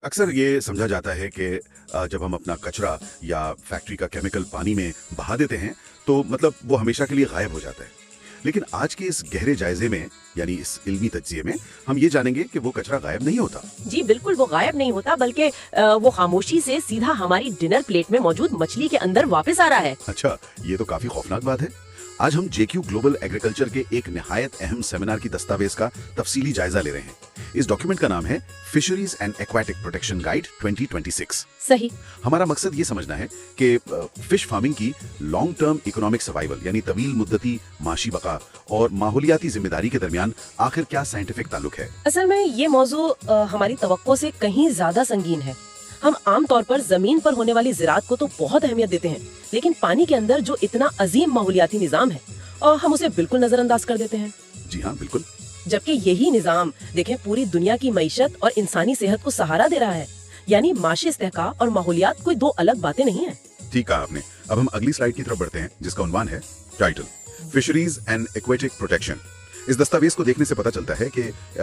अक्सर ये समझा जाता है कि जब हम अपना कचरा या फैक्ट्री का केमिकल पानी में बहा देते हैं तो मतलब वो हमेशा के लिए गायब हो जाता है। लेकिन आज के इस गहरे जायजे में यानी इस इल्मी तज्जिये में हम ये जानेंगे कि वो कचरा गायब नहीं होता। जी बिल्कुल, वो गायब नहीं होता बल्कि वो खामोशी से सीधा हमारी डिनर प्लेट में मौजूद मछली के अंदर वापस आ रहा है। अच्छा, ये तो काफी खौफनाक बात है। आज हम JQ ग्लोबल एग्रीकल्चर के एक निहायत अहम सेमिनार की दस्तावेज का तफसीली जायजा ले रहे हैं। इस डॉक्यूमेंट का नाम है fisheries and aquatic protection guide 2026। सही। हमारा मकसद ये समझना है कि फिश फार्मिंग की लॉन्ग टर्म इकोनॉमिक सर्वाइवल यानी तवील मुद्दती माशी बका और माहौलियाती जिम्मेदारी के दरमियान आखिर क्या साइंटिफिक ताल्लुक है। असल में ये मौजू हमारी तवक्को से कहीं ज्यादा संगीन है। हम आम तौर पर जमीन पर होने वाली ज़राअत को तो बहुत अहमियत देते हैं, लेकिन पानी के अंदर जो इतना अजीम माहौलियाती निजाम है और हम उसे बिल्कुल नजरअंदाज कर देते हैं। जी हाँ, बिल्कुल। जबकि यही निजाम देखें पूरी दुनिया की मईशत और इंसानी सेहत को सहारा दे रहा है। यानी माशी इस्तेहकाम और माहौलियात कोई दो अलग बातें नहीं है। ठीक कहा आपने। अब हम अगली स्लाइड की तरफ बढ़ते हैं जिसका उन्वान है title fisheries and aquatic protection. इस दस्तावेज को देखने से पता चलता है कि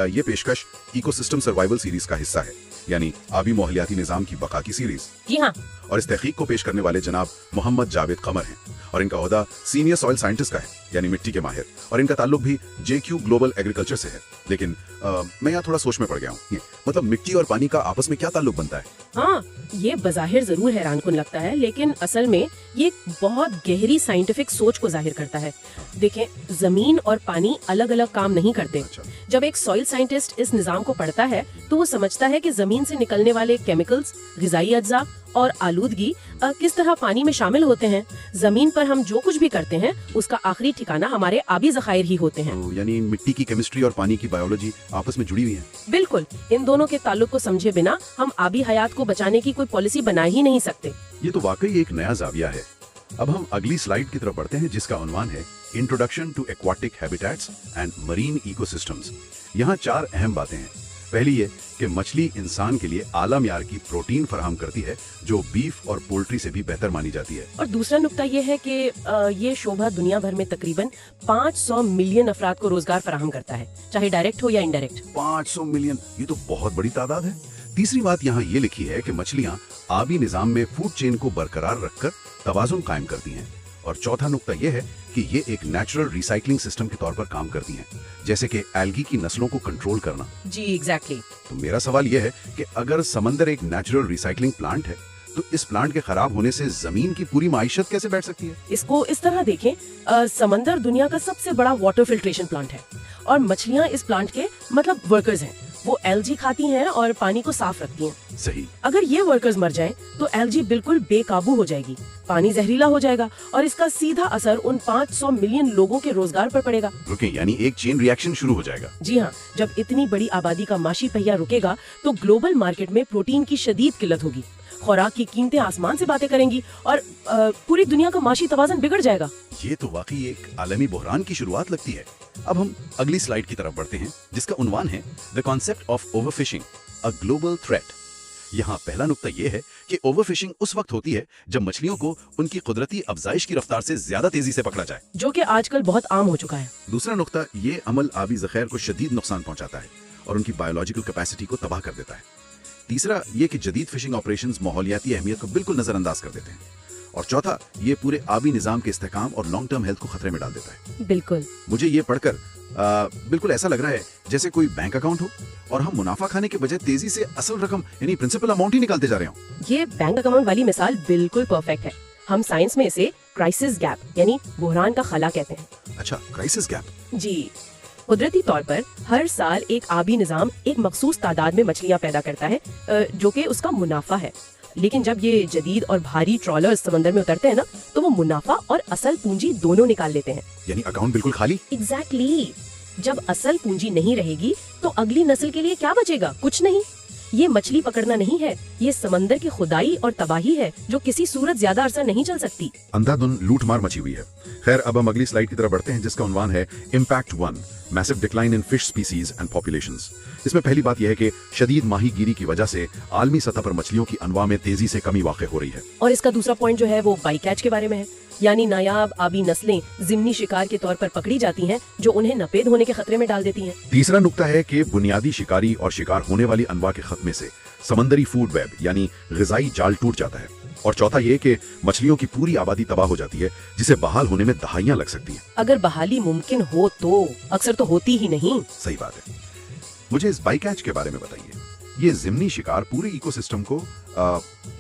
ये पेशकश इकोसिस्टम सर्वाइवल सीरीज का हिस्सा है, यानी आबी माहौलियाती निजाम की बका की सीरीज। जी हाँ। और इस तहकीक को पेश करने वाले जनाब मोहम्मद जावेद कमर हैं और इनका ओहदा सीनियर सॉइल साइंटिस्ट का है, यानी मिट्टी के माहिर, और इनका ताल्लुक भी JQ ग्लोबल एग्रीकल्चर से है। लेकिन मैं यहाँ थोड़ा सोच में पड़ गया हूँ, मतलब मिट्टी और पानी का आपस में क्या ताल्लुक बनता है? हाँ, ये बज़ाहिर जरूर हैरानकुन लगता है, लेकिन असल में ये बहुत गहरी साइंटिफिक सोच को जाहिर करता है। देखें, जमीन और पानी अलग अलग काम नहीं करते। अच्छा। जब एक सॉइल साइंटिस्ट इस निजाम को पढ़ता है तो वो समझता है कि जमीन से निकलने वाले केमिकल्स, ग़िज़ाई अज्जा और आलूदगी किस तरह पानी में शामिल होते हैं। जमीन पर हम जो कुछ भी करते हैं उसका आखिरी ठिकाना हमारे आबी ज़खायर ही होते हैं। तो यानी मिट्टी की केमिस्ट्री और पानी की बायोलॉजी आपस में जुड़ी हुई है। बिल्कुल, इन दोनों के ताल्लुक को समझे बिना हम आबी हयात को बचाने की कोई पॉलिसी बना ही नहीं सकते। ये तो वाकई एक नया जाविया है। अब हम अगली स्लाइड की तरफ बढ़ते हैं जिसका उन्वान है introduction to aquatic habitats and marine ecosystems. यहाँ 4 अहम बातें हैं। पहली ये कि मछली इंसान के लिए आला म्यार की प्रोटीन फराहम करती है जो बीफ और पोल्ट्री से भी बेहतर मानी जाती है। और दूसरा नुक्ता ये है कि ये शोभा दुनिया भर में तकरीबन 500 मिलियन अफराद को रोजगार फराहम करता है, चाहे डायरेक्ट हो या इनडायरेक्ट। 500 मिलियन, ये तो बहुत बड़ी तादाद है। तीसरी बात यहाँ ये लिखी है कि मछलियाँ आबी निजाम में फूड चेन को बरकरार रखकर तवाजुन कायम करती हैं। और चौथा नुक्ता ये है कि ये एक नेचुरल रिसाइकलिंग सिस्टम के तौर पर काम करती हैं, जैसे कि एल्गी की नस्लों को कंट्रोल करना। जी एग्जैक्टली। तो मेरा सवाल ये है कि अगर समंदर एक नेचुरल रिसाइकलिंग प्लांट है तो इस प्लांट के खराब होने से जमीन की पूरी माइशत कैसे बैठ सकती है? इसको इस तरह देखें, समंदर दुनिया का सबसे बड़ा वाटर फिल्ट्रेशन प्लांट है और मछलियाँ इस प्लांट के मतलब वर्कर्स हैं। वो एल्गी खाती हैं और पानी को साफ रखती हैं। सही। अगर ये वर्कर्स मर जाएं तो एल्गी बिल्कुल बेकाबू हो जाएगी, पानी जहरीला हो जाएगा और इसका सीधा असर उन 500 मिलियन लोगों के रोजगार पर पड़ेगा। रुके, यानी एक चेन रिएक्शन शुरू हो जाएगा। जी हाँ, जब इतनी बड़ी आबादी का माशी पहिया रुकेगा तो ग्लोबल मार्केट में प्रोटीन की शदीद किल्लत होगी, खुराक की कीमतें आसमान से बातें करेंगी और पूरी दुनिया का माशी तवाज़ुन बिगड़ जाएगा। ये तो वाकई एक आलमी बहरान की शुरुआत लगती है। अब हम अगली स्लाइड की तरफ बढ़ते हैं जिसका उन्वान है the concept of overfishing, a global threat. यहाँ पहला नुक्ता ये है कि ओवरफिशिंग उस वक्त होती है जब मछलियों को उनकी कुदरती अफजाइश की रफ्तार से ज्यादा तेजी से पकड़ा जाए, जो कि आजकल बहुत आम हो चुका है। दूसरा नुक्ता ये अमल आबी ज़खायर को शदीद नुकसान पहुंचाता है और उनकी बायोलॉजिकल कैपेसिटी को तबाह कर देता है। तीसरा ये कि जदीद फिशिंग ऑपरेशंस माहौलियाती अहमियत को बिल्कुल नजरअंदाज कर देते हैं। और चौथा, ये पूरे आबी निजाम के इस्तेहकाम और लॉन्ग टर्म हेल्थ को खतरे में डाल देता है। बिल्कुल। मुझे ये पढ़कर बिल्कुल ऐसा लग रहा है जैसे कोई बैंक अकाउंट हो और हम मुनाफा खाने के बजाय तेजी से असल रकम यानी प्रिंसिपल अमाउंट ही निकालते जा रहे हो। ये बैंक अकाउंट वाली मिसाल बिल्कुल परफेक्ट है। हम साइंस में इसे क्राइसिस गैप यानी बुहरान का खला कहते हैं। अच्छा, क्राइसिस गैप। जी, कुदरती तौर पर हर साल एक आबी निजाम एक मखसूस तादाद में मछलियां पैदा करता है जो कि उसका मुनाफा है। लेकिन जब ये जदीद और भारी ट्रॉलर्स समंदर में उतरते हैं ना तो वो मुनाफा और असल पूंजी दोनों निकाल लेते हैं। यानी अकाउंट बिल्कुल खाली। एग्जैक्टली। जब असल पूंजी नहीं रहेगी तो अगली नस्ल के लिए क्या बचेगा? कुछ नहीं। ये मछली पकड़ना नहीं है, ये समंदर की खुदाई और तबाही है जो किसी सूरत ज्यादा अरसा नहीं चल सकती। अंधाधुन लूटमार मची हुई है। खैर, अब हम अगली स्लाइड की तरफ बढ़ते हैं जिसका उन्वान है impact 1, massive decline in fish species and populations. इसमें पहली बात यह है कि शदीद माहीगीरी की वजह से आलमी सतह पर मछलियों की अनवा में तेजी से कमी वाक़ हो रही है। और इसका दूसरा पॉइंट जो है वो बाई कैच के बारे में है। यानी नायाब आबी नस्लें जिम्नी शिकार के तौर पर पकड़ी जाती हैं, जो उन्हें नपेद होने के खतरे में डाल देती हैं। तीसरा नुक्ता है कि बुनियादी शिकारी और शिकार होने वाली अनवा के खत्मे से समंदरी फूड वेब यानी ग़िज़ाई जाल टूट जाता है। और चौथा ये कि मछलियों की पूरी आबादी तबाह हो जाती है, जिसे बहाल होने में दहाइयां लग सकती हैं। अगर बहाली मुमकिन हो तो, अक्सर तो होती ही नहीं। सही बात है। मुझे इस बाइकैच के बारे में बताइए। ये जिम्नी शिकार पूरे इकोसिस्टम को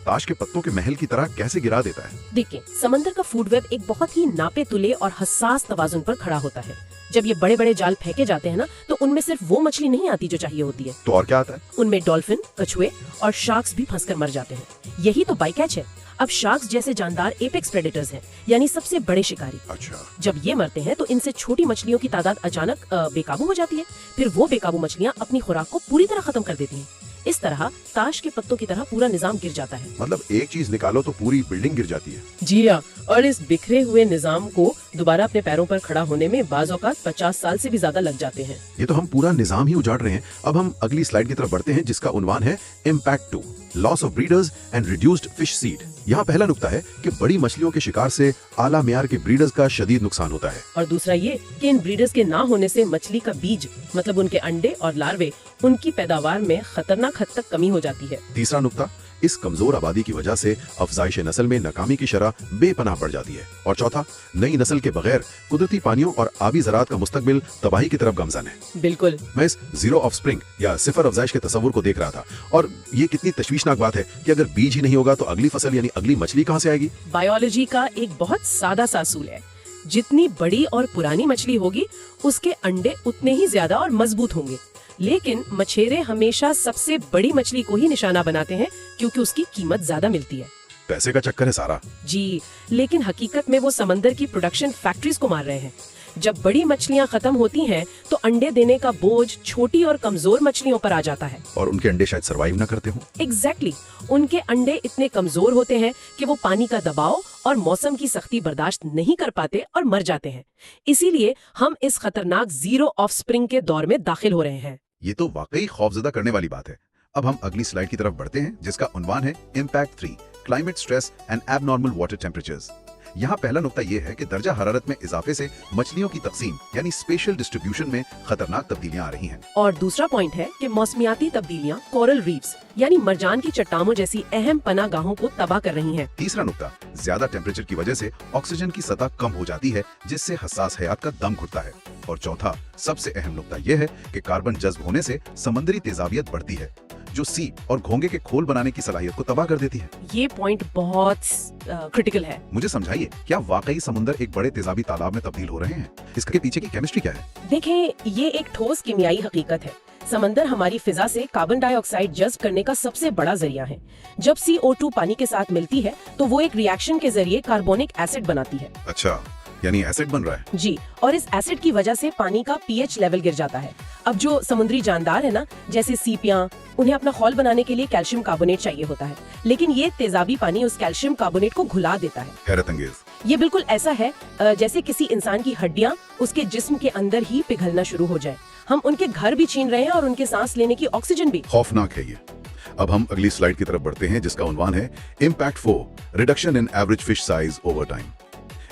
ताश के पत्तों के महल की तरह कैसे गिरा देता है? देखिए, समंदर का फूड वेब एक बहुत ही नापे तुले और हसास तवाजुन पर खड़ा होता है। जब ये बड़े बड़े जाल फेंके जाते हैं ना, तो उनमें सिर्फ वो मछली नहीं आती जो चाहिए होती है। तो और क्या आता है? उनमें डॉल्फिन, कछुए और शार्क्स भी फंसकर मर जाते हैं। यही तो बाइकैच है। अब शार्क्स जैसे जानदार एपेक्स प्रेडेटर्स हैं, यानी सबसे बड़े शिकारी। अच्छा। जब ये मरते हैं तो इनसे छोटी मछलियों की तादाद अचानक बेकाबू हो जाती है। फिर वो बेकाबू मछलियाँ अपनी खुराक को पूरी तरह खत्म कर देती हैं। इस तरह ताश के पत्तों की तरह पूरा निजाम गिर जाता है। मतलब एक चीज निकालो तो पूरी बिल्डिंग गिर जाती है। जी हाँ, और इस बिखरे हुए निजाम को दोबारा अपने पैरों पर खड़ा होने में बाज़ औक़ात 50 साल से भी ज्यादा लग जाते हैं। ये तो हम पूरा निजाम ही उजाड़ रहे हैं। अब हम अगली स्लाइड की तरफ बढ़ते हैं, जिसका उन्वान है impact 2, loss of breeders and reduced fish seed. यहाँ पहला नुक्ता है कि बड़ी मछलियों के शिकार से आला मियार के ब्रीडर्स का शदीद नुकसान होता है। और दूसरा ये कि इन ब्रीडर्स के ना होने से मछली का बीज, मतलब उनके अंडे और लार्वे, उनकी पैदावार में खतरनाक हद तक कमी हो जाती है। तीसरा नुक्ता, इस कमजोर आबादी की वजह से अफजाइश नस्ल में नाकामी की शरह बेपनाह बढ़ जाती है। और चौथा, नई नस्ल के बगैर कुदरती पानियों और आबी ज़राअत का मुस्तकबिल तबाही की तरफ गमज़न है। बिल्कुल। मैं इस जीरो ऑफ स्प्रिंग या सिफर अफजाइश के तस्वुर को देख रहा था, और ये कितनी तशवीशनाक बात है कि अगर बीज ही नहीं होगा तो अगली फसल यानी अगली मछली कहाँ से आएगी? बायोलॉजी का एक बहुत सादा सा असूल है, जितनी बड़ी और पुरानी मछली होगी उसके अंडे उतने ही ज्यादा और मजबूत होंगे। लेकिन मछेरे हमेशा सबसे बड़ी मछली को ही निशाना बनाते हैं, क्योंकि उसकी कीमत ज्यादा मिलती है। पैसे का चक्कर है सारा। जी, लेकिन हकीकत में वो समंदर की प्रोडक्शन फैक्ट्रीज को मार रहे हैं। जब बड़ी मछलियां खत्म होती हैं तो अंडे देने का बोझ छोटी और कमजोर मछलियों पर आ जाता है। और उनके अंडे शायद सरवाइव ना करते हों। एग्जैक्टली, उनके अंडे इतने कमजोर होते हैं कि वो पानी का दबाव और मौसम की सख्ती बर्दाश्त नहीं कर पाते और मर जाते हैं। इसीलिए हम इस खतरनाक जीरो ऑफ स्प्रिंग के दौर में दाखिल हो रहे हैं। ये तो वाकई खौफजदा करने वाली बात है। अब हम अगली स्लाइड की तरफ बढ़ते हैं, जिसका उन्वान है impact 3, climate stress and abnormal water temperatures. यहाँ पहला नुक्ता ये है कि दर्जा हरारत में इजाफे से मछलियों की तकसीम यानी स्पेशल डिस्ट्रीब्यूशन में खतरनाक तब्दीलियां आ रही हैं। और दूसरा पॉइंट है कि मौसमियाती तब्दीलियां कोरल रीफ्स यानी मरजान की चट्टानों जैसी अहम पनागाहों को तबाह कर रही हैं। तीसरा नुक्ता, ज्यादा टेम्परेचर की वजह से ऑक्सीजन की सतह कम हो जाती है, जिससे हसास हयात का दम घुटता है। और चौथा, सबसे अहम नुक्ता यह है कि कार्बन जज्ब होने से समंदरी तेजाबियत बढ़ती है, जो सीप और घोंगे के खोल बनाने की सलाहियत को तबाह कर देती है। ये पॉइंट बहुत क्रिटिकल है। मुझे समझाइए, क्या वाकई समुद्र एक बड़े तेजाबी तालाब में तब्दील हो रहे हैं? इसके पीछे की केमिस्ट्री क्या है? देखें, ये एक ठोस कीमियाई हकीकत है। समंदर हमारी फिजा से कार्बन डाइऑक्साइड जज्ब करने का सबसे बड़ा जरिया है। जब CO2 पानी के साथ मिलती है तो वो एक रिएक्शन के जरिए कार्बोनिक एसिड बनाती है। अच्छा, यानी एसिड बन रहा है। जी, और इस एसिड की वजह से पानी का pH लेवल गिर जाता है। अब जो समुद्री जानदार है ना, जैसे सीपियां, उन्हें अपना खौल बनाने के लिए कैल्शियम कार्बोनेट चाहिए होता है, लेकिन ये तेजाबी पानी उस कैल्शियम कार्बोनेट को घुला देता है। हैरत अंगेज। ये बिल्कुल ऐसा है जैसे किसी इंसान की हड्डियां उसके जिस्म के अंदर ही पिघलना शुरू हो जाए। हम उनके घर भी छीन रहे हैं और उनके सांस लेने की ऑक्सीजन भी। खौफनाक है ये। अब हम अगली स्लाइड की तरफ बढ़ते हैं, जिसका उन्वान है impact 4, reduction in average fish size over time.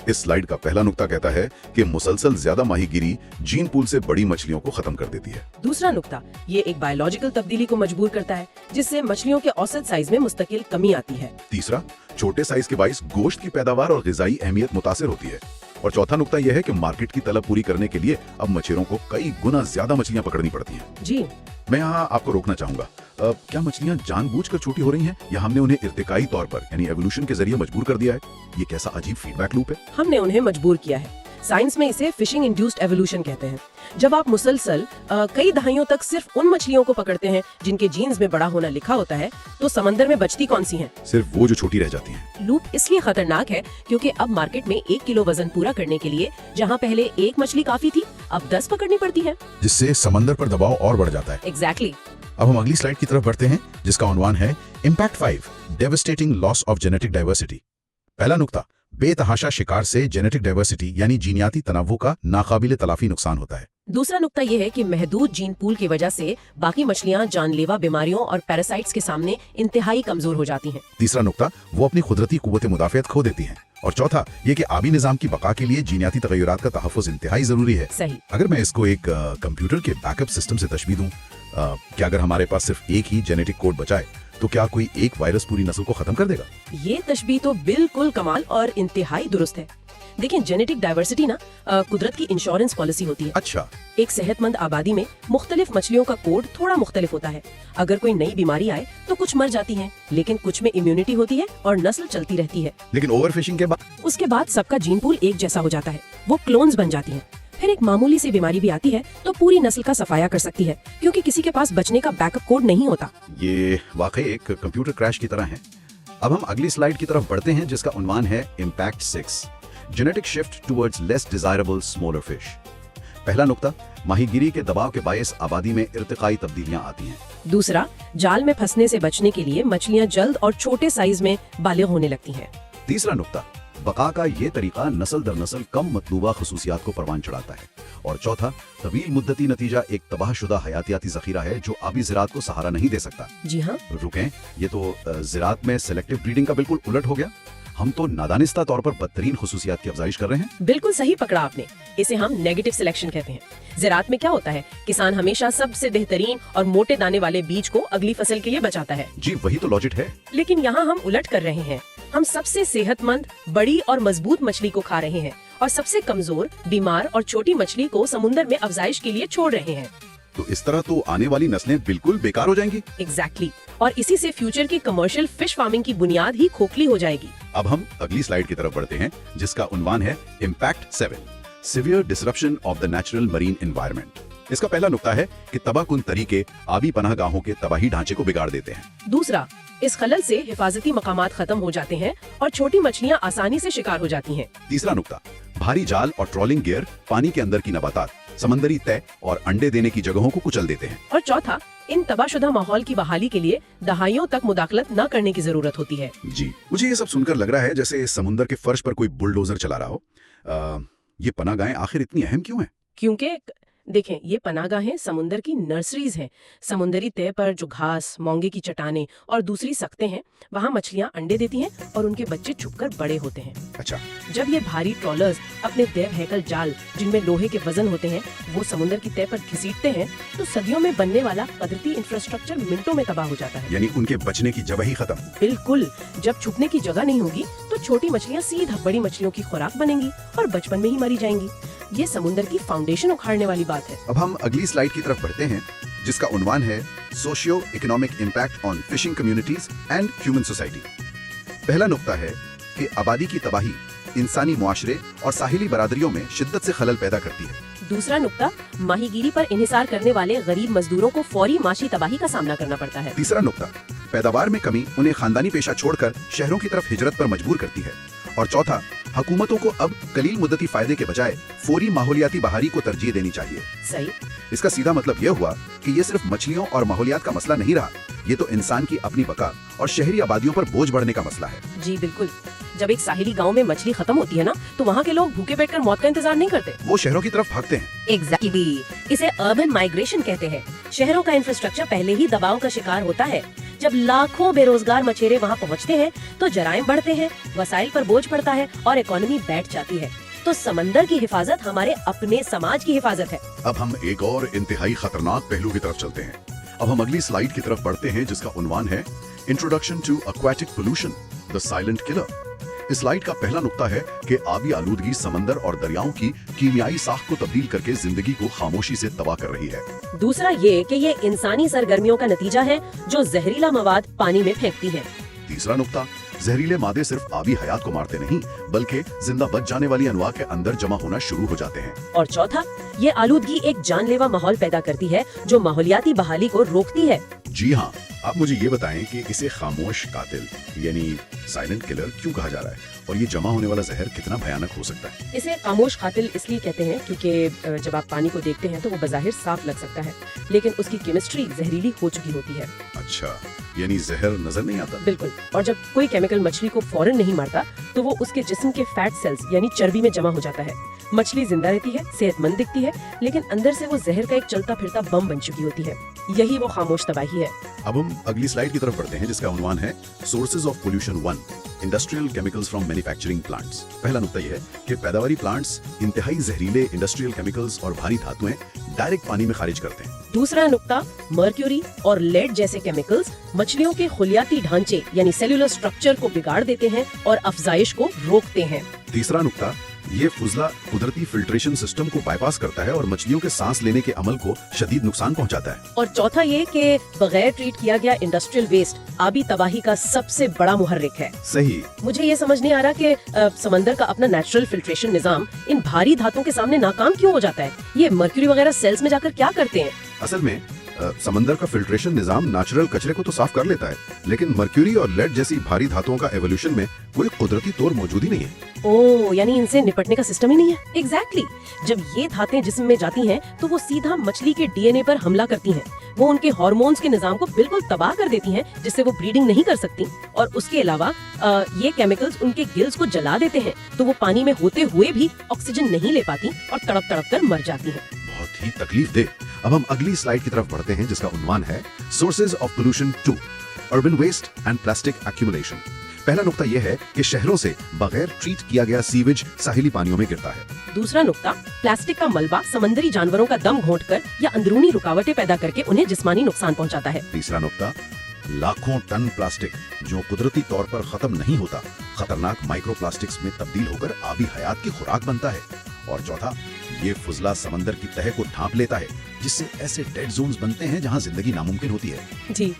इस स्लाइड का पहला नुक्ता कहता है कि मुसलसल ज्यादा माहीगिरी जीन पूल से बड़ी मछलियों को खत्म कर देती है। दूसरा नुक्ता, ये एक बायोलॉजिकल तब्दीली को मजबूर करता है, जिससे मछलियों के औसत साइज में मुस्तकिल कमी आती है। तीसरा, छोटे साइज के बाइस गोश्त की पैदावार और ग़िज़ाई अहमियत मुतासिर होती है। और चौथा नुक्ता यह है कि मार्केट की तलब पूरी करने के लिए अब मछेरों को कई गुना ज्यादा मछलियां पकड़नी पड़ती हैं। जी, मैं यहाँ आपको रोकना चाहूंगा। क्या मछलियां जानबूझकर छोटी हो रही हैं, या हमने उन्हें इर्तिकाई तौर पर यानी एवोल्यूशन के जरिए मजबूर कर दिया है? ये कैसा अजीब फीडबैक लूप है। हमने उन्हें मजबूर किया है। साइंस में इसे फिशिंग इंड्यूस्ड एवोल्यूशन कहते हैं। जब आप मुसलसल कई दहाइयों तक सिर्फ उन मछलियों को पकड़ते हैं जिनके जीन्स में बड़ा होना लिखा होता है, तो समंदर में बचती कौन सी हैं? सिर्फ वो जो छोटी रह जाती हैं। लूप इसलिए खतरनाक है क्योंकि अब मार्केट में 1 किलो वजन पूरा करने के लिए जहां पहले 1 मछली काफी थी, अब 10 पकड़नी पड़ती है, जिससे समंदर पर दबाव और बढ़ जाता है। एग्जैक्टली। अब हम अगली स्लाइड की तरफ बढ़ते हैं, जिसका उन्वान है impact 5, devastating loss of genetic diversity. पहला नुक्ता, बेतहाशा शिकार से जेनेटिक डाइवर्सिटी यानी जीनियाती तनव्वु का नाकाबिले तलाफी नुकसान होता है। दूसरा नुक्ता ये है कि महदूद जीन पूल की वजह से बाकी मछलियां जानलेवा बीमारियों और पैरासाइट्स के सामने इंतहाई कमजोर हो जाती हैं। तीसरा नुक्ता, वो अपनी कुदरती कुव्वत मुदाफियत खो देती हैं। और चौथा ये कि आबी निजाम की बका के लिए जीनियाती तगय्युरात का तहफ़्फ़ुज़ इंतहाई जरूरी है। सही। अगर मैं इसको एक कंप्यूटर के बैकअप सिस्टम से तशबीह दूं, कि अगर हमारे पास सिर्फ एक ही जेनेटिक कोड बचाए तो क्या कोई एक वायरस पूरी नस्ल को खत्म कर देगा? ये तशबीह तो बिल्कुल कमाल और इंतहाई दुरुस्त है। देखिए, जेनेटिक डाइवर्सिटी ना कुदरत की इंश्योरेंस पॉलिसी होती है। अच्छा। एक सेहतमंद आबादी में मुख्तलिफ मछलियों का कोड थोड़ा मुख्तलिफ होता है। अगर कोई नई बीमारी आए तो कुछ मर जाती हैं, लेकिन कुछ में इम्यूनिटी होती है और नस्ल चलती रहती है। लेकिन ओवरफिशिंग के बाद? उसके बाद सबका जीन पूल एक जैसा हो जाता है, वो क्लोन्स बन जाती हैं। फिर एक मामूली सी बीमारी भी आती है तो पूरी नस्ल का सफाया कर सकती है, क्योंकि किसी के पास बचने का बैकअप कोड नहीं होता। ये वाकई एक कंप्यूटर क्रैश की तरह है। अब हम अगली स्लाइड की तरफ बढ़ते हैं, जिसका उन्वान है impact 6, genetic shift towards less desirable smaller fish. पहला नुक्ता, माहीगीरी के दबाव के बायस आबादी में इर्तिकाई तब्दीलियां आती हैं। दूसरा, जाल में फंसने से बचने के लिए मछलियां जल्द और छोटे साइज में बालिग होने लगती हैं। तीसरा नुक्ता, बका का ये तरीका नस्ल दर नस्ल कम मतलूबा खसूसियात को परवान चढ़ाता है। और चौथा, तवील मुद्दती नतीजा एक तबाहशुदा हयातियाती जखीरा है जो आबी ज़राअत को सहारा नहीं दे सकता। जी हाँ। रुकें, ये तो ज़राअत में सेलेक्टिव ब्रीडिंग का बिल्कुल उलट हो गया। हम तो नादानिस्ता तौर पर बदतरीन खसूसियात की अफजाइश कर रहे हैं। बिल्कुल सही पकड़ा आपने, इसे हम नेगेटिव सिलेक्शन कहते हैं। ज़राअत में क्या होता है, किसान हमेशा सबसे बेहतरीन और मोटे दाने वाले बीज को अगली फसल के लिए बचाता है। जी, वही तो लॉजिक है। लेकिन यहाँ हम उलट कर रहे हैं। हम सबसे सेहतमंद, बड़ी और मजबूत मछली को खा रहे हैं और सबसे कमजोर, बीमार और छोटी मछली को समुद्र में अफजाइश के लिए छोड़ रहे हैं। तो इस तरह तो आने वाली नस्लें बिल्कुल बेकार हो जाएंगी। एग्जैक्टली। और इसी से फ्यूचर की कमर्शियल फिश फार्मिंग की बुनियाद ही खोखली हो जाएगी। अब हम अगली स्लाइड की तरफ बढ़ते हैं, जिसका उन्वान है impact 7, severe disruption of the natural marine environment. इसका पहला नुक्ता है कि तबाहकुन तरीके आबी पनाहगाहों के तबाही ढांचे को बिगाड़ देते हैं। दूसरा, इस खलल से हिफाजती मकामात खत्म हो जाते हैं और छोटी मछलियां आसानी से शिकार हो जाती हैं। तीसरा नुक्ता, भारी जाल और ट्रॉलिंग गियर पानी के अंदर की नबातात, समंदरी तय और अंडे देने की जगहों को कुचल देते हैं। और चौथा, इन तबाहशुदा माहौल की बहाली के लिए दहाइयों तक मुदाखलत न करने की जरूरत होती है। जी, मुझे ये सब सुनकर लग रहा है जैसे समुद्र के फर्श पर कोई बुलडोजर चला रहा हो। ये पनाहगाहें आखिर इतनी अहम क्यों हैं? क्योंकि देखें, ये पनाहगाहें समुंदर की नर्सरीज हैं। समुंदरी तय पर जो घास, मोंगे की चट्टानें और दूसरी सख्तें हैं, वहाँ मछलियाँ अंडे देती हैं और उनके बच्चे छुपकर बड़े होते हैं। अच्छा। जब ये भारी ट्रॉलर्स अपने देव हैकल जाल, जिनमें लोहे के वजन होते हैं, वो समुंदर की तय पर घसीटते हैं, तो सदियों में बनने वाला कुदरती इंफ्रास्ट्रक्चर मिनटों में तबाह हो जाता है। यानी उनके बचने की जगह ही खत्म। बिल्कुल। जब छुपने की जगह नहीं होगी तो छोटी मछलियाँ सीधा बड़ी मछलियों की खुराक बनेंगी और बचपन में ही मरी जाएंगी। ये समुंदर की फाउंडेशन उखाड़ने वाली बात है। अब हम अगली स्लाइड की तरफ बढ़ते हैं, जिसका उन्वान है socio economic impact on fishing communities and human society. पहला नुक्ता है कि आबादी की तबाही इंसानी मुआशरे और साहिली बरादरियों में शिद्दत से खलल पैदा करती है। दूसरा नुक्ता, माहीगीरी पर इन्हिसार करने वाले गरीब मजदूरों को फौरी माशी तबाही का सामना करना पड़ता है। तीसरा नुक्ता, पैदावार में कमी उन्हें खानदानी पेशा छोड़कर शहरों की तरफ हिजरत पर मजबूर करती है। और चौथा, हुकूमतों को अब कलील मुद्दती फायदे के बजाय फौरी माहौलियाती बहाली को तरजीह देनी चाहिए। सही। इसका सीधा मतलब यह हुआ कि ये सिर्फ मछलियों और माहौलियात का मसला नहीं रहा, ये तो इंसान की अपनी बका और शहरी आबादियों पर बोझ बढ़ने का मसला है। जी बिल्कुल। जब एक साहिली गांव में मछली खत्म होती है ना, तो वहाँ के लोग भूखे बैठकर मौत का इंतजार नहीं करते, वो शहरों की तरफ भागते हैं। एग्जैक्टली। इसे अर्बन माइग्रेशन कहते हैं। शहरों का इंफ्रास्ट्रक्चर पहले ही दबाव का शिकार होता है। जब लाखों बेरोजगार मछेरे वहाँ पहुँचते हैं तो जराइम बढ़ते हैं, वसाइल पर बोझ पड़ता है और इकोनॉमी बैठ जाती है। तो समंदर की हिफाजत हमारे अपने समाज की हिफाजत है। अब हम एक और इंतहाई खतरनाक पहलू की तरफ चलते हैं। अब हम अगली स्लाइड की तरफ बढ़ते हैं, जिसका उन्वान है introduction to aquatic pollution, the silent killer. इस स्लाइड का पहला नुक्ता है कि आबी आलूदगी समंदर और दरियाओं की कीमियाई साख को तब्दील करके जिंदगी को खामोशी से तबाह कर रही है। दूसरा ये कि ये इंसानी सरगर्मियों का नतीजा है जो जहरीला मवाद पानी में फेंकती है। तीसरा नुक्ता, जहरीले मादे सिर्फ आबी हयात को मारते नहीं, बल्कि जिंदा बच जाने वाली अनवा के अंदर जमा होना शुरू हो जाते हैं। और चौथा, ये आलूदगी एक जानलेवा माहौल पैदा करती है जो माहौलियाती बहाली को रोकती है। जी हाँ। आप मुझे ये बताएं कि इसे खामोश कातिल यानी साइलेंट किलर क्यों कहा जा रहा है, और ये जमा होने वाला जहर कितना भयानक हो सकता है? इसे खामोश कातिल इसलिए कहते हैं क्योंकि जब आप पानी को देखते हैं तो वो बज़ाहिर साफ लग सकता है, लेकिन उसकी केमिस्ट्री जहरीली हो चुकी होती है। अच्छा, यानी जहर नजर नहीं आता? बिल्कुल। और जब कोई केमिकल मछली को फौरन नहीं मारता तो वो उसके जिस्म के फैट सेल्स यानी चर्बी में जमा हो जाता है। मछली जिंदा रहती है, सेहतमंद दिखती है, लेकिन अंदर से वो जहर का एक चलता फिरता बम बन चुकी होती है। यही वो खामोश तबाही है। अब हम अगली स्लाइड की तरफ बढ़ते हैं जिसका उन्वान है sources of pollution 1, industrial chemicals from manufacturing plants. पहला नुक्ता यह है कि पैदावारी प्लांट्स इंतहाई जहरीले इंडस्ट्रियल केमिकल्स और भारी धातुएं डायरेक्ट पानी में खारिज करते हैं। दूसरा नुक्ता, मर्क्यूरी और लेड जैसे केमिकल्स मछलियों के खुलियाती ढांचे यानी सेल्यूलर स्ट्रक्चर को बिगाड़ देते हैं और अफजाइश को रोकते हैं। तीसरा नुक्ता, ये फुजला कुदरती फिल्ट्रेशन सिस्टम को बाईपास करता है और मछलियों के सांस लेने के अमल को शदीद नुकसान पहुंचाता है। और चौथा ये कि बगैर ट्रीट किया गया इंडस्ट्रियल वेस्ट आबी तबाही का सबसे बड़ा मुहर्रिक है। सही। मुझे ये समझ नहीं आ रहा कि समंदर का अपना नेचुरल फिल्ट्रेशन निजाम इन भारी धातुओं के सामने नाकाम क्यों हो जाता है। ये मर्क्यूरी वगैरह सेल्स में जाकर क्या करते हैं? असल में समंदर का फिल्ट्रेशन निजाम नेचुरल कचरे को तो साफ कर लेता है, लेकिन मर्क्यूरी और लेड जैसी भारी धातुओं का एवोल्यूशन में कोई कुदरती तौर मौजूद ही नहीं है। ओह, यानी इनसे निपटने का सिस्टम ही नहीं है। एग्जैक्टली। जब ये धातें जिस्म में जाती हैं, तो वो सीधा मछली के डीएनए पर हमला करती हैं। वो उनके हार्मोन्स के निजाम को बिल्कुल तबाह कर देती हैं, जिससे वो ब्रीडिंग नहीं कर सकती। और उसके अलावा ये केमिकल्स उनके गिल्स को जला देते हैं, तो वो पानी में होते हुए भी ऑक्सीजन नहीं ले पाती और तड़प तड़प कर मर जाती हैं। बहुत ही तकलीफ दे। अब हम अगली स्लाइड की तरफ बढ़ते हैं जिसका उन्वान है sources of pollution 2, urban waste and plastic accumulation. पहला नुक्ता यह है कि शहरों से बगैर ट्रीट किया गया सीवेज साहिली पानियों में गिरता है। दूसरा नुक्ता, प्लास्टिक का मलबा समंदरी जानवरों का दम घोंटकर या अंदरूनी रुकावटें पैदा करके उन्हें जिस्मानी नुकसान पहुंचाता है। तीसरा नुक्ता, लाखों टन प्लास्टिक जो कुदरती तौर पर खत्म नहीं होता, खतरनाक माइक्रोप्लास्टिक्स में तब्दील होकर आबी हयात की खुराक बनता है। और चौथा, ये फुजला समंदर की तह को ढांप लेता है, जिससे ऐसे डेड जोन्स बनते हैं जहां जिंदगी नामुमकिन होती है। जी,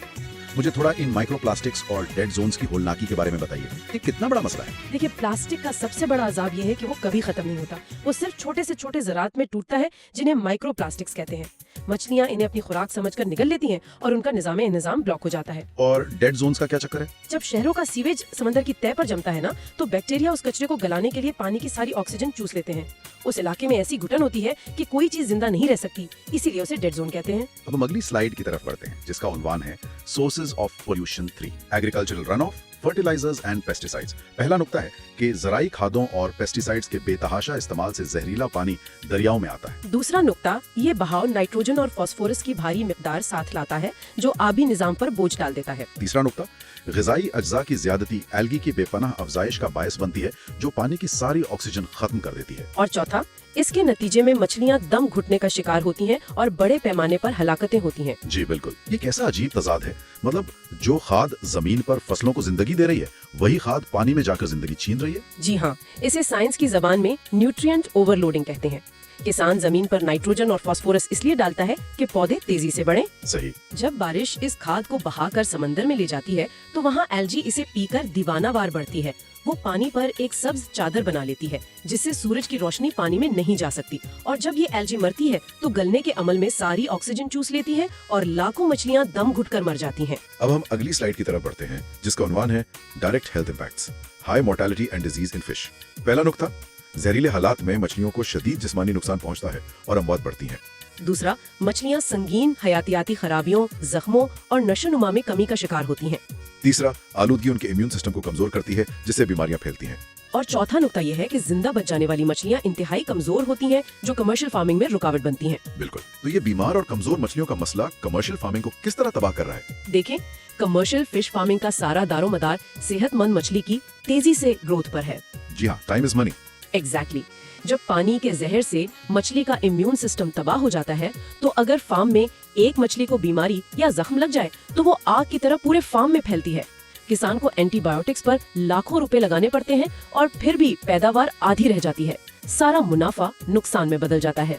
मुझे थोड़ा इन माइक्रोप्लास्टिक्स और डेड जोन्स की होलनाकी के बारे में बताइए। ये कितना बड़ा मसला है? देखिए, प्लास्टिक का सबसे बड़ा अजाब ये है कि वो कभी खत्म नहीं होता। वो सिर्फ छोटे से छोटे ज़रात में टूटता है, जिन्हें माइक्रोप्लास्टिक्स कहते हैं। मछलियाँ इन्हें अपनी खुराक समझकर निगल लेती हैं और उनका निजाम ब्लॉक हो जाता है। और डेड जोन्स का क्या चक्कर है? जब शहरों का सीवेज समंदर की तह पर जमता है ना, तो बैक्टीरिया उस कचरे को गलाने के लिए पानी की सारी ऑक्सीजन चूस लेते हैं। उस इलाके में ऐसी घुटन होती है कि कोई चीज जिंदा नहीं रह सकती, इसीलिए उसे डेड जोन कहते हैं। अब हम अगली स्लाइड की तरफ बढ़ते हैं जिसका उन्वान है sources of pollution 3, agricultural run off, fertilisers and pesticides. पहला नुक्ता है कि ज़राई खादों और पेस्टिसाइड्स के बेतहाशा इस्तेमाल से जहरीला पानी दरियाओं में आता है। दूसरा नुक्ता, ये बहाव नाइट्रोजन और फास्फोरस की भारी मिकदार साथ लाता है, जो आबी निजाम पर बोझ डाल देता है। तीसरा नुक्ता, ग़िज़ाई अज्जा की ज़्यादती एल्गी की बेपनाह अफजाइश का बायस बनती है, जो पानी की सारी ऑक्सीजन खत्म कर देती है। और चौथा, इसके नतीजे में मछलियाँ दम घुटने का शिकार होती हैं और बड़े पैमाने पर हलाकतें होती हैं। जी बिल्कुल। ये कैसा अजीब तजाद है। मतलब जो खाद जमीन पर फसलों को जिंदगी दे रही है, वही खाद पानी में जाकर जिंदगी छीन रही है। जी हाँ, इसे साइंस की जबान में न्यूट्रिएंट ओवरलोडिंग कहते हैं। किसान जमीन पर नाइट्रोजन और फास्फोरस इसलिए डालता है कि पौधे तेजी से बढ़ें। सही। जब बारिश इस खाद को बहाकर समंदर में ले जाती है, तो वहाँ एल्गी इसे पीकर दीवानावार बढ़ती है। वो पानी पर एक सब्ज चादर बना लेती है, जिससे सूरज की रोशनी पानी में नहीं जा सकती। और जब ये एल्गी मरती है, तो गलने के अमल में सारी ऑक्सीजन चूस लेती है और लाखों मछलियाँ दम घुटकर मर जाती हैं। अब हम अगली स्लाइड की तरफ बढ़ते हैं जिसका उन्वान है direct health impacts, high mortality and disease in fish. पहला नुक्ता, जहरीले हालात में मछलियों को शदीद जिस्मानी नुकसान पहुंचता है और अमवात बढ़ती हैं। दूसरा, मछलियाँ संगीन हयातियाती खराबियों, जख्मों और नशोनुमा में कमी का शिकार होती हैं। तीसरा, आलूदगी उनके इम्यून सिस्टम को कमजोर करती है, जिससे बीमारियां फैलती हैं। और चौथा नुक्ता यह है कि जिंदा बच जाने वाली मछलियाँ इंतहाई कमजोर होती हैं, जो कमर्शियल फार्मिंग में रुकावट बनती हैं। बिल्कुल। तो ये बीमार और कमजोर मछलियों का मसला कमर्शियल फार्मिंग को किस तरह तबाह कर रहा है? देखें, कमर्शियल फिश फार्मिंग का सारा दारोमदार सेहतमंद मछली की तेजी से ग्रोथ पर है। जी हाँ, टाइम इज मनी। एग्जैक्टली। जब पानी के जहर से मछली का इम्यून सिस्टम तबाह हो जाता है, तो अगर फार्म में एक मछली को बीमारी या जख्म लग जाए, तो वो आग की तरह पूरे फार्म में फैलती है। किसान को एंटीबायोटिक्स पर लाखों रुपए लगाने पड़ते हैं और फिर भी पैदावार आधी रह जाती है। सारा मुनाफा नुकसान में बदल जाता है।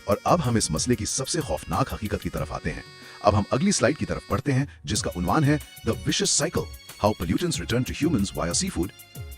और अब हम इस मसले की सबसे खौफनाक हकीकत की तरफ आते हैं। अब हम अगली स्लाइड की तरफ बढ़ते हैं जिसका उन्वान है the vicious cycle, how pollutants return to humans via seafood.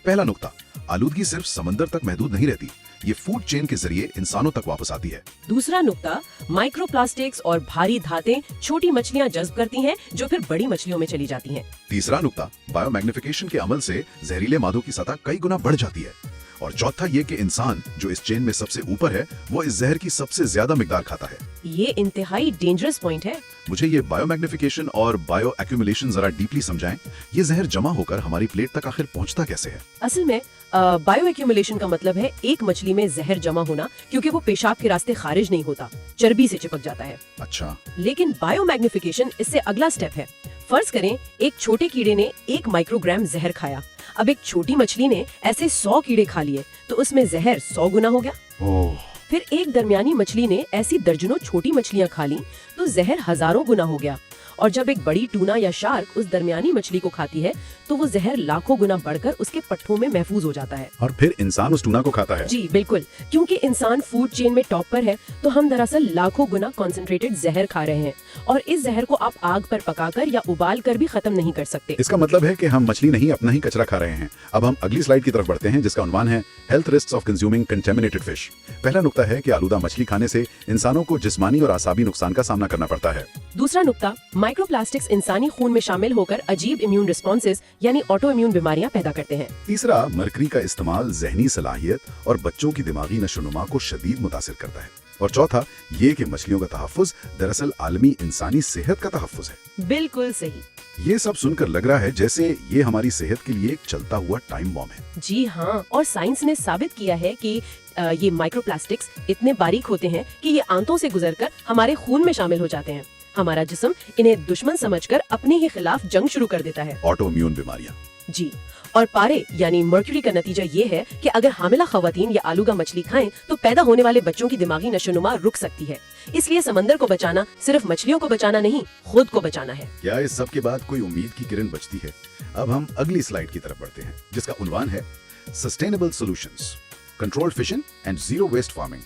पहला नुक्ता, आलूदगी सिर्फ समंदर तक महदूद नहीं रहती, ये फूड चेन के जरिए इंसानों तक वापस आती है। दूसरा नुक्ता, माइक्रोप्लास्टिक्स और भारी धातें छोटी मछलियां जज्ब करती हैं, जो फिर बड़ी मछलियों में चली जाती हैं। तीसरा नुक्ता, बायोमैग्निफिकेशन के अमल से जहरीले मादों की सतह कई गुना बढ़ जाती है। और चौथा ये कि इंसान जो इस चेन में सबसे ऊपर है, वो इस जहर की सबसे ज्यादा मिकदार खाता है। ये इंतहाई डेंजरस पॉइंट है। मुझे ये बायोमैग्निफिकेशन और बायो एक्यूमुलेशन जरा डीपली समझाएं। ये जहर जमा होकर हमारी प्लेट तक आखिर पहुंचता कैसे है? असल में बायो एक्यूमुलेशन का मतलब है एक मछली में जहर जमा होना, क्योंकि वो पेशाब के रास्ते खारिज नहीं होता, चर्बी से चिपक जाता है। अच्छा, लेकिन बायोमैग्निफिकेशन इससे अगला स्टेप है। फर्ज करें एक छोटे कीड़े ने 1 माइक्रोग्राम जहर खाया। अब एक छोटी मछली ने ऐसे 100 कीड़े खा लिए, तो उसमें जहर 100 गुना हो गया। ओह, फिर एक दरमियानी मछली ने ऐसी दर्जनों छोटी मछलियां खा ली, तो जहर हजारों गुना हो गया। और जब एक बड़ी टूना या शार्क उस दरमियानी मछली को खाती है, तो वो जहर लाखों गुना बढ़कर उसके पट्टों में महफूज हो जाता है। और फिर इंसान उस टूना को खाता है? जी बिल्कुल, क्योंकि इंसान फूड चेन में टॉप पर है, तो हम दरअसल लाखों गुना कॉन्सेंट्रेटेड जहर खा रहे हैं। और इस जहर को आप आग पर पकाकर या उबाल कर भी खत्म नहीं कर सकते। इसका मतलब है कि हम मछली नहीं, अपना ही कचरा खा रहे हैं। अब हम अगली स्लाइड की तरफ बढ़ते हैं, जिसका उन्वान है health risks of consuming contaminated fish. पहला नुक्ता है कि आलूदा मछली खाने से इंसानों को जिस्मानी और आसाबी नुकसान का सामना करना पड़ता है। दूसरा नुक्ता, माइक्रोप्लास्टिक्स इंसानी खून में शामिल होकर अजीब इम्यून रिस्पॉन्सेज यानी ऑटो इम्यून बीमारियां पैदा करते हैं। तीसरा, मरकरी का इस्तेमाल जहनी सलाहियत और बच्चों की दिमागी नशोनुमा को शदीद मुतासिर करता है। और चौथा, ये कि मछलियों का तहफ्फुज दरअसल आलमी इंसानी सेहत का तहफ्फुज है। बिल्कुल सही। ये सब सुनकर लग रहा है जैसे ये हमारी सेहत के लिए एक चलता हुआ टाइम बॉम्ब है। जी हाँ, और साइंस ने साबित किया है कि ये माइक्रोप्लास्टिक्स इतने बारीक होते हैं कि ये आंतों से गुजरकर हमारे खून में शामिल हो जाते हैं। हमारा जिस्म इन्हें दुश्मन समझकर अपने ही खिलाफ जंग शुरू कर देता है। ऑटो इम्यून बीमारियां। जी, और पारे यानी मर्क्यूरी का नतीजा ये है कि अगर हामिला खवातीन या आलूगा मछली खाएं तो पैदा होने वाले बच्चों की दिमागी नशोनुमा रुक सकती है। इसलिए समंदर को बचाना सिर्फ मछलियों को बचाना नहीं, खुद को बचाना है। क्या इस सब के बाद कोई उम्मीद की किरण बचती है? अब हम अगली स्लाइड की तरफ बढ़ते हैं, जिसका उन्वान है sustainable solutions, controlled fishing and zero waste farming.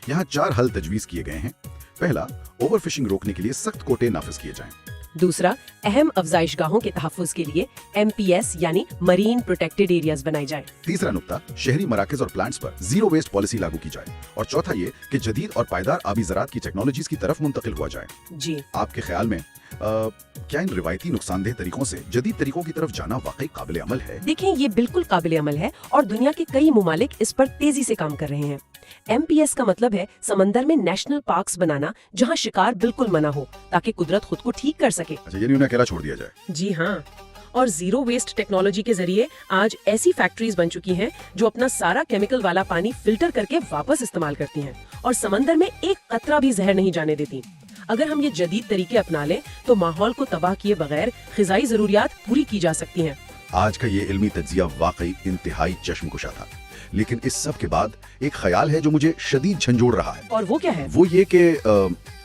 यहाँ 4 हल तजवीज किए गए हैं। पहला, ओवर फिशिंग रोकने के लिए सख्त कोटे नाफिज किए जाएं। दूसरा, अहम अफजाइशगाहों के तहफ्फुज के लिए MPS यानी मरीन प्रोटेक्टेड एरियाज बनाए जाएं। तीसरा नुक्ता, शहरी मराकज और प्लांट्स पर जीरो वेस्ट पॉलिसी लागू की जाए। और चौथा ये कि जदीद और पायदार आबी ज़राअत की टेक्नोलॉजीज की तरफ मुंतकिल हुआ जाए। जी, आपके ख्याल में क्या इन रिवायती नुकसानदेह तरीकों से जदीद तरीकों की तरफ जाना वाकई काबिल अमल है? देखें, ये बिल्कुल काबिल अमल है और दुनिया के कई मुमालिक इस पर तेजी से काम कर रहे हैं। MPS का मतलब है समंदर में नेशनल पार्क्स बनाना, जहां शिकार बिल्कुल मना हो, ताकि कुदरत खुद को ठीक कर सके। अच्छा, यानी उन्हें अकेला छोड़ दिया जाए। जी हाँ, और जीरो वेस्ट टेक्नोलॉजी के जरिए आज ऐसी फैक्ट्रीज बन चुकी हैं जो अपना सारा केमिकल वाला पानी फिल्टर करके वापस इस्तेमाल करती हैं और समंदर में एक कतरा भी जहर नहीं जाने देती। अगर हम ये जदीद तरीके अपना लें तो माहौल को तबाह किए बगैर ग़िज़ाई ज़रूरियात पूरी की जा सकती हैं। आज का ये इल्मी तज्जिया वाकई इंतहाई चश्मकुशा था, लेकिन इस सब के बाद एक ख्याल है जो मुझे शदीद झंझोड़ रहा है। और वो क्या है? वो ये कि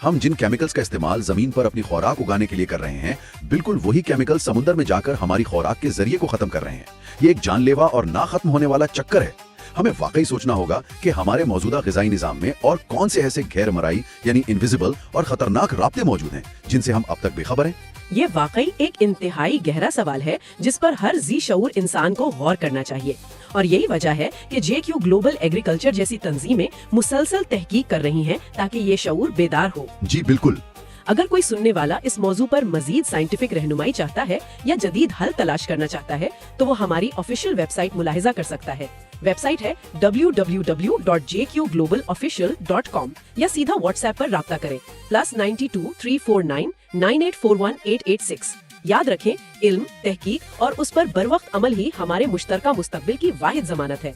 हम जिन केमिकल्स का इस्तेमाल जमीन पर अपनी खुराक उगाने के लिए कर रहे हैं, बिल्कुल वही केमिकल समुद्र में जाकर हमारी खुराक के जरिए को खत्म कर रहे हैं। ये एक जानलेवा और ना खत्म होने वाला चक्कर है। हमें वाकई सोचना होगा कि हमारे मौजूदा ग़िज़ाई निज़ाम में और कौन से ऐसे गैर मराई यानी इनविजिबल और खतरनाक राब्ते मौजूद हैं जिनसे हम अब तक बेखबर हैं। ये वाकई एक इंतहाई गहरा सवाल है जिस पर हर जी शऊर इंसान को गौर करना चाहिए। और यही वजह है कि JQ ग्लोबल एग्रीकल्चर जैसी तंजीमें मुसलसल तहकीक कर रही हैं ताकि ये शऊर बेदार हो। जी बिल्कुल। अगर कोई सुनने वाला इस मौजू पर मजीद साइंटिफिक रहनुमाई चाहता है या जदीद हल तलाश करना चाहता है तो वो हमारी ऑफिशियल वेबसाइट मुलाहिजा कर सकता है। वेबसाइट है www.jqglobalofficial.com या सीधा व्हाट्सएप पर राब्ता करें +92 349 9841 याद रखें, इल्म, तहकीक और उस पर बरवक्त अमल ही हमारे मुश्तरका मुस्तकबिल की वाहिद जमानत है।